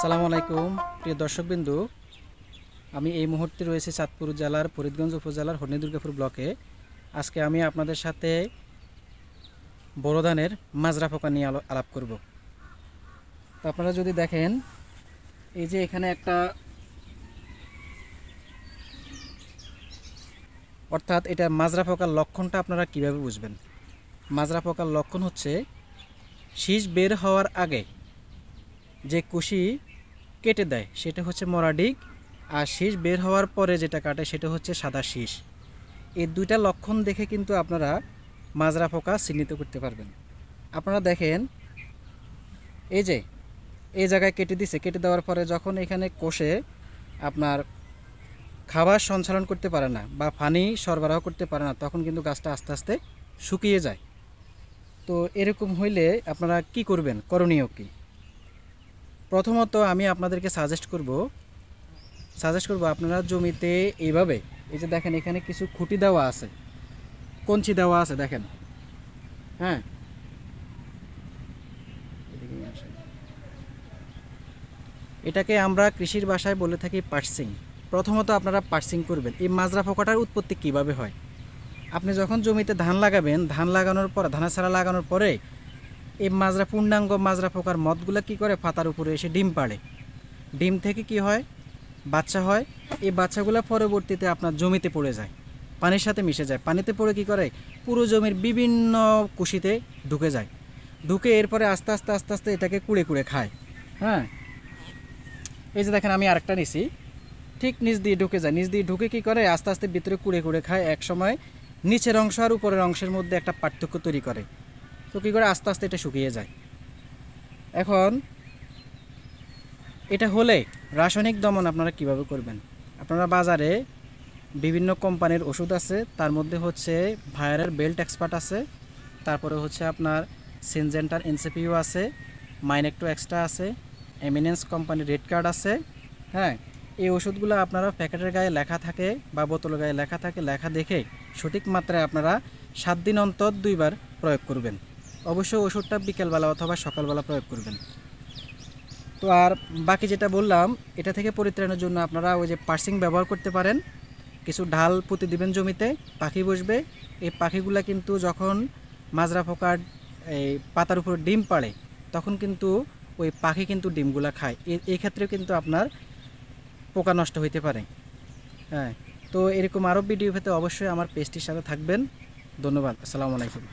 আসসালামু আলাইকুম প্রিয় দর্শকবিন্দু, আমি এই মুহূর্তে রয়েছে চাঁদপুর জেলার ফরিদগঞ্জ উপজেলার হরিণীদুর্গাপুর ব্লকে। আজকে আমি আপনাদের সাথে বড় ধানের মাজরা পোকা নিয়ে আলাপ করব। তো আপনারা যদি দেখেন, এই যে এখানে একটা, অর্থাৎ এটা মাজরা পোকার লক্ষণটা আপনারা কিভাবে বুঝবেন? মাজরা পোকার লক্ষণ হচ্ছে শীষ বের হওয়ার আগে যে কুশি কেটে দেয় সেটা হচ্ছে মরা ডিগ, আর শীষ বের হওয়ার পরে যেটা কাটে সেটা হচ্ছে সাদা শীষ। এই দুইটা লক্ষণ দেখে কিন্তু আপনারা মাজরা পোকা চিহ্নিত করতে পারবেন। আপনারা দেখেন, এই যে এই জায়গায় কেটে দিছে, কেটে দেওয়ার পরে যখন এখানে কোষে আপনার খাবার সঞ্চালন করতে পারে না বা পানি সরবরাহ করতে পারে না, তখন কিন্তু গাছটা আস্তে আস্তে শুকিয়ে যায়। তো এরকম হইলে আপনারা কি করবেন, করণীয় কি? প্রথমত আমি আপনাদেরকে সাজেস্ট করব আপনারা জমিতে এইভাবে, এই যে দেখেন এখানে কিছু খুঁটি দেওয়া আছে, কঞ্চি দেওয়া আছে, দেখেন। হ্যাঁ, এটাকে আমরা কৃষির ভাষায় বলে থাকি পার্সিং। প্রথমত আপনারা পার্সিং করবেন। এই মাজরা পোকাটার উৎপত্তি কিভাবে হয়? আপনি যখন জমিতে ধান লাগাবেন, ধান লাগানোর পর, ধানের চারা লাগানোর পরে এই মাজরা, পূর্ণাঙ্গ মাজরা পোকার মদগুলো কি করে, পাতার উপরে এসে ডিম পাড়ে। ডিম থেকে কি হয়, বাচ্চা হয়। এই বাচ্চাগুলো পরবর্তীতে আপনার জমিতে পড়ে যায়, পানির সাথে মিশে যায়। পানিতে পড়ে কি করে, পুরো জমির বিভিন্ন কুশিতে ঢুকে যায়। ঢুকে এরপরে আস্তে আস্তে আস্তে আস্তে এটাকে কুড়ে কুড়ে খায়। হ্যাঁ, এই যে দেখেন আমি আরেকটা নিছি, ঠিক নিচ দিয়ে ঢুকে যায়। নিচ দিয়ে ঢুকে কি করে, আস্তে আস্তে ভিতরে কুড়ে কুড়ে খায়। এক সময় নিচের অংশ আর উপরের অংশের মধ্যে একটা পার্থক্য তৈরি করে। তো কী করে, আস্তে আস্তে এটা শুকিয়ে যায়। এখন এটা হলে রাসায়নিক দমন আপনারা কিভাবে করবেন? আপনারা বাজারে বিভিন্ন কোম্পানির ওষুধ আছে, তার মধ্যে হচ্ছে ভায়ারের বেল্ট এক্সপার্ট আছে, তারপরে হচ্ছে আপনার সিনজেন্টার এনসিপিও আছে, মাইনেক্টো এক্সট্রা আছে, এমিনেন্স কোম্পানির রেড কার্ড আছে। হ্যাঁ, এই ওষুধগুলো আপনারা প্যাকেটের গায়ে লেখা থাকে বা বোতলের গায়ে লেখা থাকে, লেখা দেখে সঠিক মাত্রায় আপনারা 7 দিন অন্তর 2 বার প্রয়োগ করবেন। অবশ্যই ওষুধটা বিকেলবেলা অথবা সকালবেলা প্রয়োগ করবেন। তো আর বাকি যেটা বললাম, এটা থেকে পরিত্রাণের জন্য আপনারা ওই যে পার্সিং ব্যবহার করতে পারেন। কিছু ঢাল পুঁতে দিবেন জমিতে, পাখি বসবে। এই পাখিগুলা কিন্তু যখন মাজরা পোকার এই পাতার উপর ডিম পাড়ে, তখন কিন্তু ওই পাখি কিন্তু ডিমগুলা খায়। এই ক্ষেত্রে কিন্তু আপনার পোকা নষ্ট হইতে পারে। হ্যাঁ, তো এরকম আরও ভিডিও পেতে অবশ্যই আমার পেজটির সাথে থাকবেন। ধন্যবাদ। আসসালামু আলাইকুম।